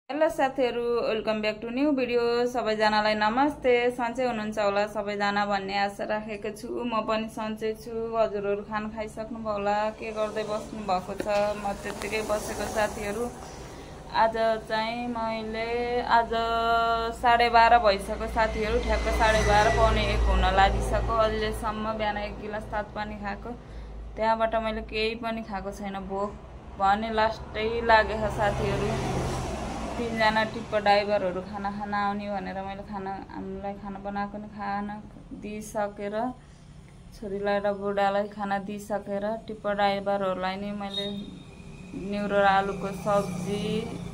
Hello साथीहरु, welcome back to new video. सबैजनालाई नमस्ते। सन्चै हुनुहुन्छ होला सबैजना भन्ने आशा राखेको छु। म पनि सन्चै छु। हजुरहरु खाना खाइसक्नु भयो होला, के गर्दै बस्नु भएको छ? म त्यतिकै बसेको साथीहरु। आज चाहिँ मैले 12:30 भइसक्यो साथीहरु। ठ्याक्क 12:30 पौने 1 हुन लागिसक्यो। अहिलेसम्म बिहान 1 गिलास तातो पानी खाएको, त्यहाँबाट मैले केही पनि खाएको छैन। भोक भने लास्टै लागेछ साथीहरु। 3 जना टिप्प ड्राइभरहरु खाना खान आउने भनेर मैले हामीलाई खाना बनाएको नि खाना दिइसकेर, छोरीलाई र बुढालाई खाना दिइसकेर टिप्प ड्राइभरहरुलाई नि मैले न्युरो र आलुको सब्जी,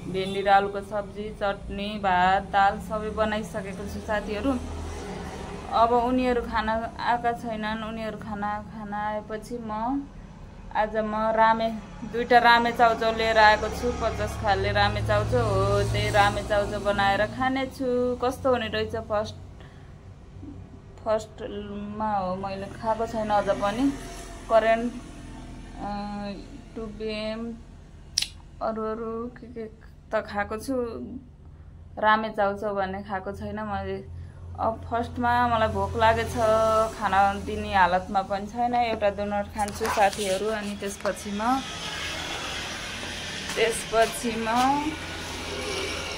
भेन्डी र आलुको सब्जी, चटनी, भात, दाल सबै बनाइसकेको छु साथीहरु। अब उनीहरु खाना आएका छैनन्। उनीहरु खाना आएपछि आज म दुईटा रामे चाउचाउ लिएर आएको छु। 50 खाले रामे चाउचाउ हो। त्यही रामे चाउचाउ बनाएर खाने छु। कस्तो हुने रहेछ फर्स्टमा हो, मैले खाएको छैन अझ पनि। करेन्ट 2 PM अरू के त खाएको छु। रामे चाउचाउ भन्ने खाएको छैन मैले। अब फर्स्टमा मलाई भोक लागेछ, खाना दिने हालतमा पनि छैन। एउटा डोनट खान्छु साथीहरु, अनि त्यसपछि म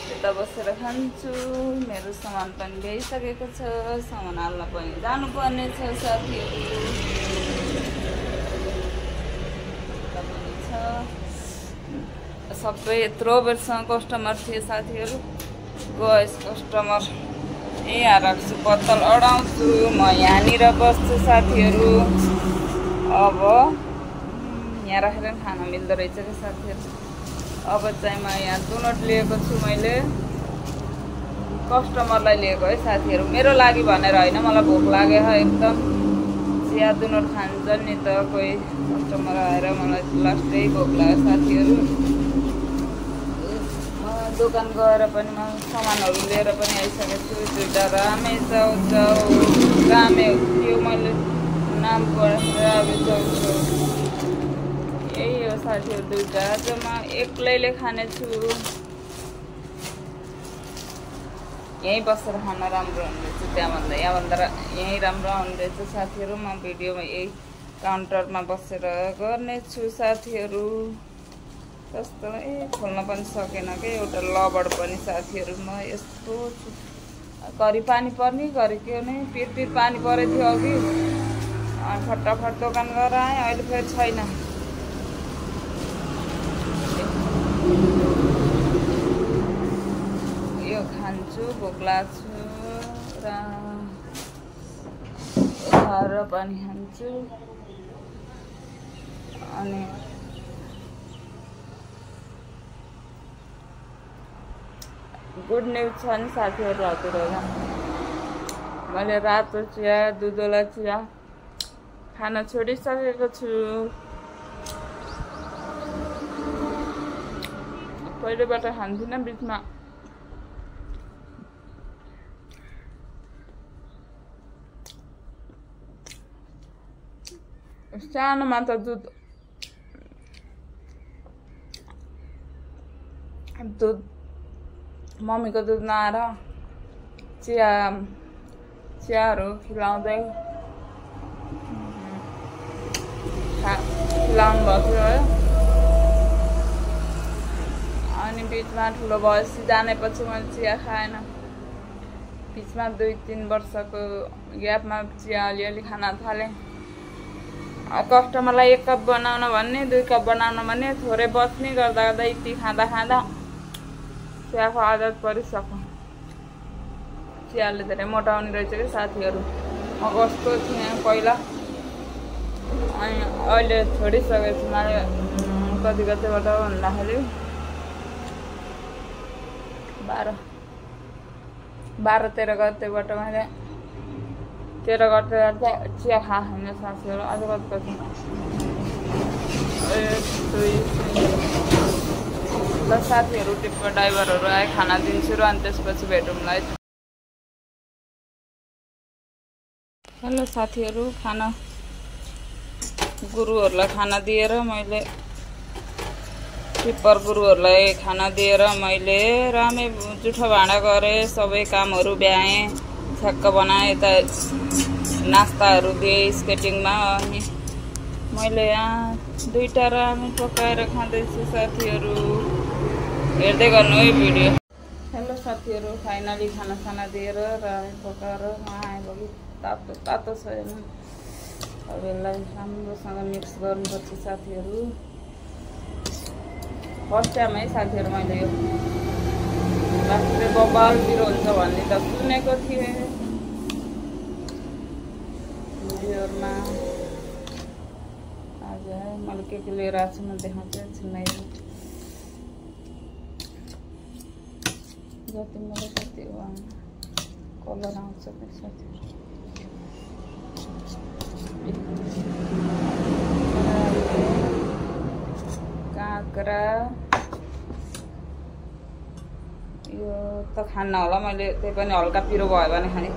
यता बसेर खान्छु। मेरो सामान पनि ल्याइसकेको छ, सामान हाल्न पनि जानुपर्ने छ साथीहरु। सबै यत्रो बेरसम्म कस्टमर थिए साथीहरु। गएस कस्टमर यहाँ राख्छु, बोतल अडाउँछु। म यहाँनिर बस्छु साथीहरु। अब यहाँ राखेर खाना मिल्दो रहेछ के साथीहरु। अब चाहिँ म यहाँ डोनट लिएको छु। मैले कस्टमरलाई लिएको है साथीहरु, मेरो लागि भनेर हैन। मलाई भोक लाग्यो एकदम। चिया डोनट खान्छ नि त कोही कस्टमर आएर, मलाई लास्टै भोक लाग्यो साथीहरु। दोकान गएर पनि म सामानहरु लिएर पनि आइसकेको छु। दुईटा रामे चाउचाउ, रामे थियो मैले नाम पढेर रामे चाउचाउ, यही हो साथीहरु दुईटा। आज म एक्लैले खाने छु। यही बसेर खान राम्रो हुने रहेछ, त्यहाँभन्दा यही राम्रो हुने रहेछ साथीहरु। म भिडियोमा यही काउन्टरमा बसेर गर्ने छु साथीहरु। कस्तो खोल्न पनि सकेन के, एउटा लबड पनि साथीहरु। म यस्तो छु, घरि पानी पर्ने घरि के नै पिर पानी परेको थियो अघि। फटाफट दोकान गएर आएँ, अहिले फेरि छैन। यो खान्छु, भोक लाग्छु र पनि खान्छु। अनि गुड न्युज छ नि साथीहरु हजुरहरुलाई। मैले रातो चिया, दुधवाला चिया खान छोडिसकेको छु। पहिलेबाट खान्थिनँ, बिचमा सानोमा त दुध मम्मीको दुध नआएर चियाहरू खिलाउँदै खिलाउनु भएको थियो है। अनि बिचमा ठुलो भएपछि जानेपछि मैले चिया खाएन। बिचमा 2-3 वर्षको ग्यापमा चिया अलिअलि खान थालेँ। कस्टमरलाई 1 कप बनाउन भन्ने, 2 कप बनाउन भन्ने, थोरै बच्ने गर्दा यति खाँदा चियाको आदत परिसक्यो। चियाले धेरै मोटाउने रहेछ कि साथीहरु। म कस्तो थिएँ पहिला, अनि अहिले छोडिसकेको छु। मैले कतिबाट भन्दाखेरि 12-13 गतेबाट मैले 13 गते चिया खाएन साथीहरु। आज कतिको छ? 1 2 3 ल साथीहरु, टिप्प ड्राइभरहरु आए, खाना दिन्छु र अनि त्यसपछि भेटौँला है। हेलो साथीहरु, खाना गुरुहरुलाई खाना दिएर मैले टिप्पर गुरुहरूलाई खाना दिएर मैले रामै जुठो भाँडा गरेँ, सबै कामहरू भ्याएँ, छ्याक्क बनाएँ। यता नास्ताहरू दिएँ स्केटिङमा। अनि मैले यहाँ 2टा रामे पकाएर खाँदैछु साथीहरू, हेर्दै गर्नु है भिडियो। हेलो साथीहरू, फाइनली खानासाना दिएर रामे पकाएर आएपछि तातो तातो छ हेर्नु। अब यसलाई राम्रोसँग मिक्स गर्नुपर्छ साथीहरू। फर्स्ट टाइम है साथीहरू मैले यो राष्ट्रिय बबाल पिरो हुन्छ भन्ने त सुनेको थिएँ भिडियोहरूमा। आज मैले के लिएर आएको छु म देखाउँछु एकछिनमा। जति मलाई कति कलर आउँछ साथीहरू। काँक्रा यो त खान्न होला मैले, त्यही पनि हल्का पिरो भयो भने खाने।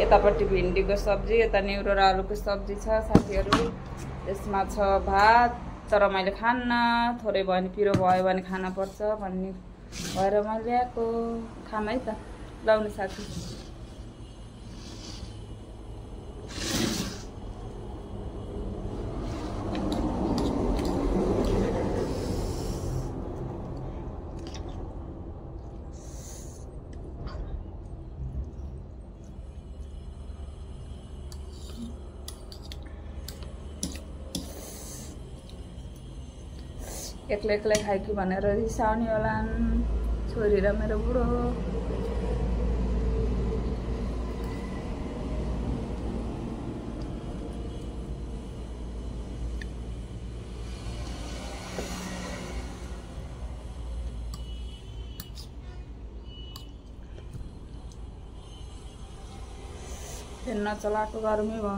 यतापट्टि भिन्डीको सब्जी, यता न्युरो र आलुको सब्जी छ साथीहरू। यसमा छ भात, तर मैले खान्न, थोरै भयो भने पिरो भयो भने खान पर्छ भन्ने भएर मैले ल्याएको। खाम है त लाउने साथी। एक्लै एक्लै खाइकी भनेर रिसाउने होला छोरी र मेरो बुढो। फेरि नचलाएको गर्मी भयो।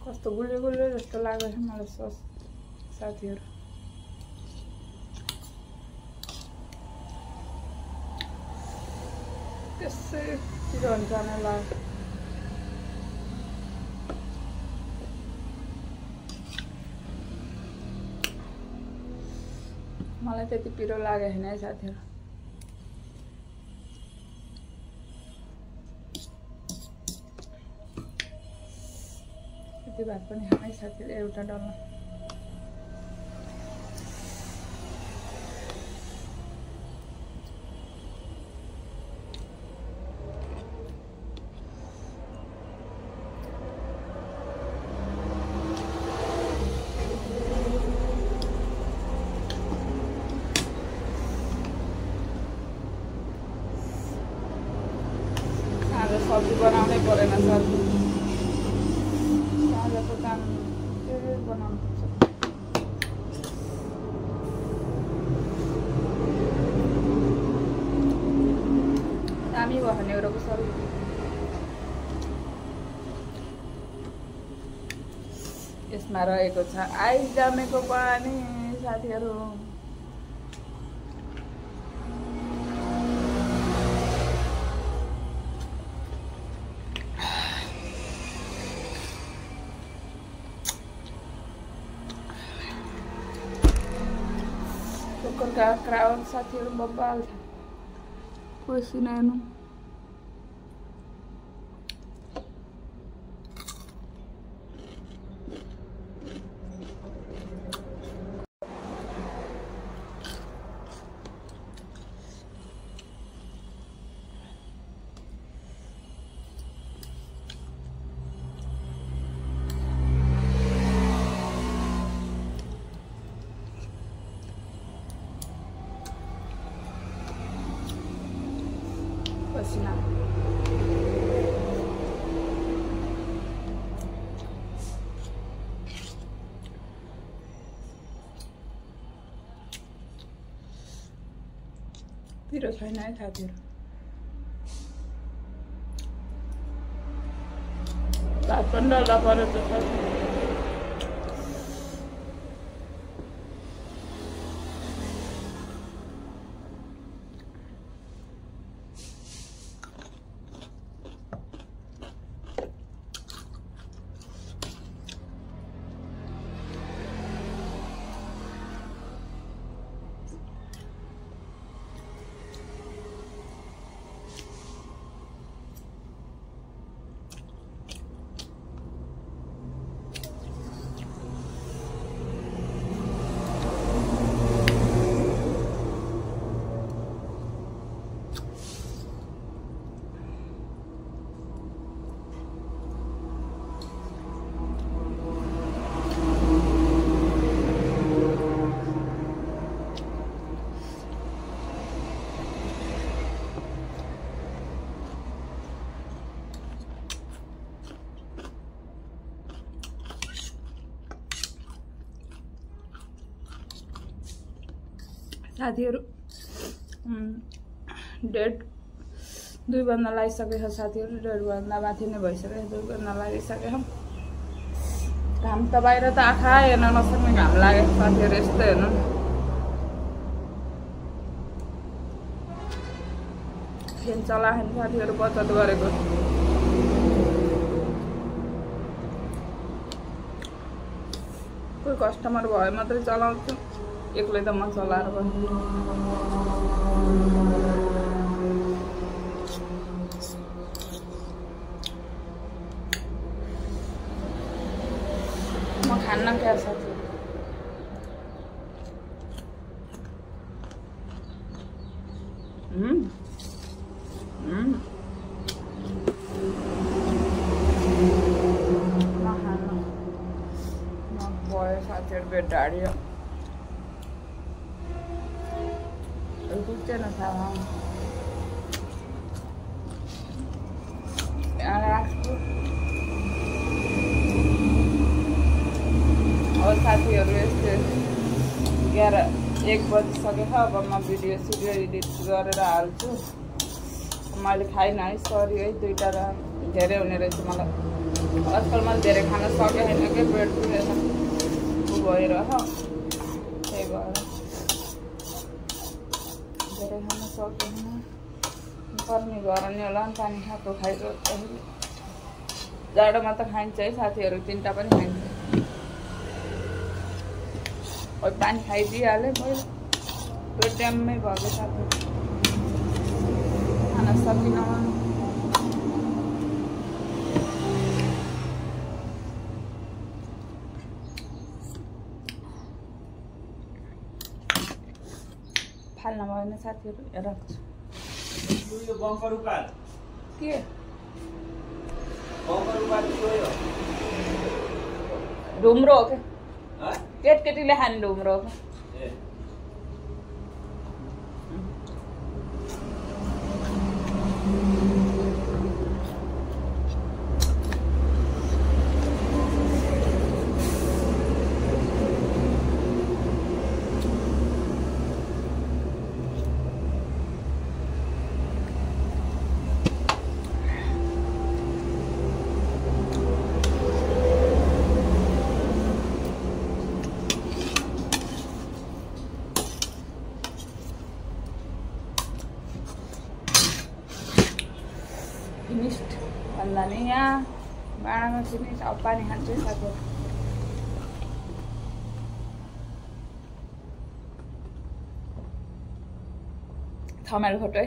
कस्तो गुलियो गुलियो जस्तो लाग्दैछ मलाई सस साथीहरू। त्यसै पिरो हुन्छ नै लाग्यो। मलाई त्यति पिरो लागेको छैन है साथीहरू। भात पनि खानै साथीले एउटा डल्ला। आज सब्जी बनाउनै परेन सब्जी। दामी भयो भने एउटाको सब्जी। यसमा रहेको छ आइस जमेको पानी साथीहरू। काँक्रा साथीहरू बब्बाल छ। पसिना हेर्नु। पसिना पिरो छैन है साथीहरु भात पनि डल्ला पऱ्यो त साथीहरु डेढ 2 भन्दा लागिसकेको छ साथीहरु 1.5 भन्दा माथि नै भइसक्यो 2 भन्दा लागिसक्यो घाम त बाहिर त आँखा हेर्न नसक्ने घाम लागेको साथीहरु यस्तो हेर्नु फेन चलाएन साथीहरु बचत गरेको कोही कस्टमर भए मात्रै चलाउँछु एक्लै त म चलाएर बस्छु म खान्न क्या साथी म खान्न म भयो साथीहरु पेट ढाडियो कुच्चेन थाहा अब साथीहरु यस्तो 11-1 बजिसकेको छ अब म भिडियो एडिट गरेर हाल्छु मैले खाइनँ है सरी है 2टा धेरै हुने रहेछ मलाई आजकल मैले धेरै खान सकेको छैन के पेट दुखेर भएर त्यही भएर धेरै खान सकेन पर्ने घर नि होला नि पानी खाएको खाइरो जाडोमा त खाइन्छ है साथीहरु 3टा पनि खाइन्छ और पानी खाइदिइहालेँ मैले त्यो टाइममै भयो साथीहरु खाना सकिन फाल्न भएन साथीहरु राख्छु यो बम्पर उपाल के बम्पर उपाल थियो ढुम्रो हो के केटकेटीले खाने ढुम्रो हो फिनिस्ड भन्दा नि यहाँ भाँडामा फिनिस अब पानी खान्छु साथीहरु थमेल फोटो है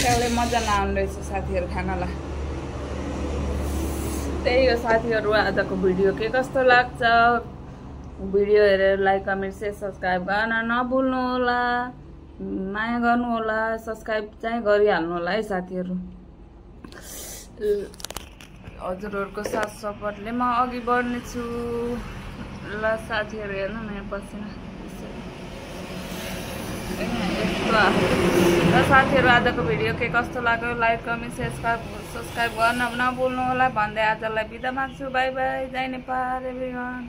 त्यसले मजा नआउने रहेछ साथीहरु खानालाई त्यही हो साथीहरु आजको भिडियो के कस्तो लाग्छ भिडियो हेरेर लाइक कमेन्ट शेयर सब्स्क्राइब गर्न नभुल्नु होला माया गर्नु होला सब्स्क्राइब चाहिँ गरिहाल्नु होला है साथीहरु हजुरहरुको साथ सपोर्टले म अघि बढ्ने छु ल साथीहरू हेर्नु न यहाँ पसिना र साथीहरू आजको भिडियो के कस्तो लाग्यो लाइक कमेन्ट सब्सक्राइब गर्न नभुल्नु होला भन्दै आजलाई बिदा माग्छु बाई बाई जय नेपाल एभ्रिवान।